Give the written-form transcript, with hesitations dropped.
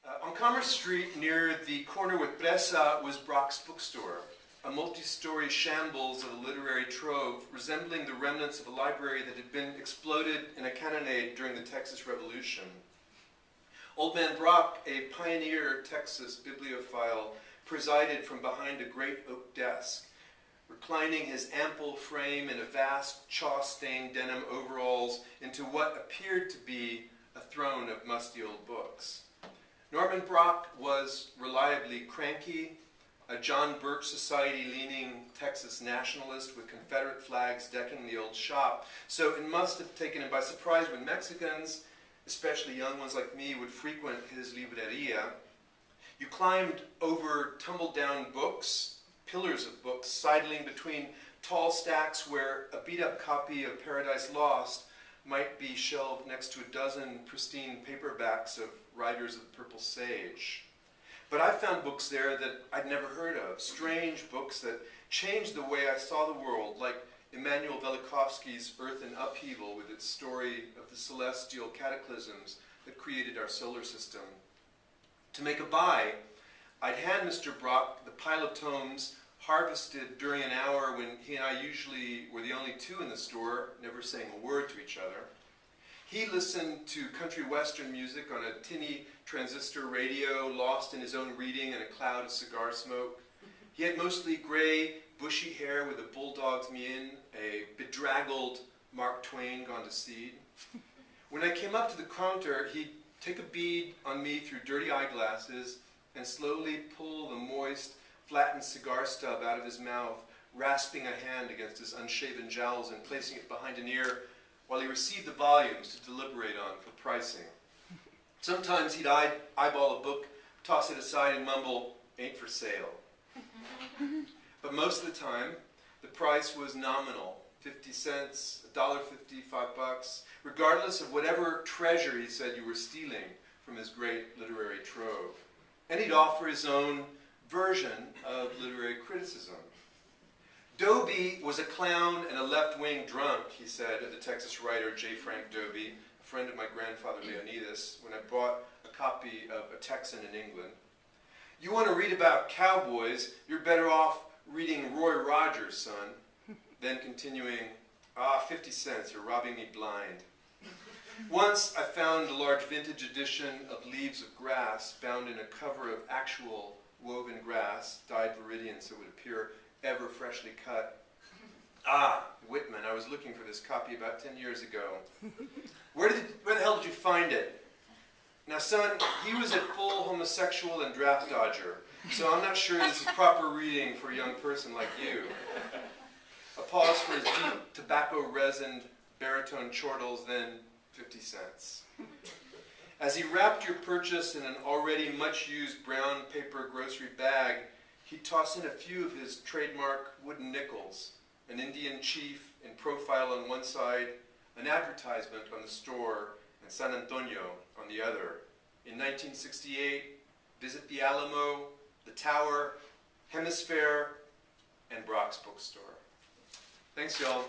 On Commerce Street, near the corner with Presa, was Brock's bookstore, a multi-story shambles of a literary trove resembling the remnants of a library that had been exploded in a cannonade during the Texas Revolution. Old Man Brock, a pioneer Texas bibliophile, presided from behind a great oak desk, reclining his ample frame in a vast chaw-stained denim overalls into what appeared to be a throne of musty old books. Norman Brock was reliably cranky, a John Birch Society-leaning Texas nationalist with Confederate flags decking the old shop, so it must have taken him by surprise when Mexicans, especially young ones like me, would frequent his libreria. You climbed over tumbled-down books, pillars of books, sidling between tall stacks where a beat-up copy of Paradise Lost might be shelved next to a dozen pristine paperbacks of Riders of the Purple Sage. But I found books there that I'd never heard of, strange books that changed the way I saw the world, like Immanuel Velikovsky's Earth in Upheaval with its story of the celestial cataclysms that created our solar system. To make a buy, I'd hand Mr. Brock the pile of tomes harvested during an hour when he and I usually were the only two in the store, never saying a word to each other. He listened to country western music on a tinny transistor radio, lost in his own reading and a cloud of cigar smoke. He had mostly gray, bushy hair with a bulldog's mien, a bedraggled Mark Twain gone to seed. When I came up to the counter, he'd take a bead on me through dirty eyeglasses and slowly pull the moist, flattened cigar stub out of his mouth, rasping a hand against his unshaven jowls and placing it behind an ear while he received the volumes to deliberate on for pricing. Sometimes he'd eyeball a book, toss it aside and mumble, "Ain't for sale." But most of the time, the price was nominal, 50 cents, $1.50, $5, regardless of whatever treasure he said you were stealing from his great literary trove. And he'd offer his own version of literary criticism. Dobie was a clown and a left-wing drunk, he said of the Texas writer J. Frank Dobie, a friend of my grandfather Leonidas, when I bought a copy of A Texan in England. You want to read about cowboys, you're better off reading Roy Rogers, son. Then continuing, 50 cents, you're robbing me blind. Once I found a large vintage edition of Leaves of Grass bound in a cover of actual woven grass, dyed viridian so it would appear ever freshly cut. Whitman, I was looking for this copy about 10 years ago. Where the hell did you find it? Now, son, he was a full homosexual and draft dodger, so I'm not sure this is proper reading for a young person like you. A pause for his deep tobacco-resined baritone chortles, then 50 cents. As he wrapped your purchase in an already much-used brown paper grocery bag, he'd toss in a few of his trademark wooden nickels, an Indian chief in profile on one side, an advertisement on the store, and San Antonio on the other. In 1968, visit the Alamo, the Tower, Hemisphere, and Brock's bookstore. Thanks, y'all.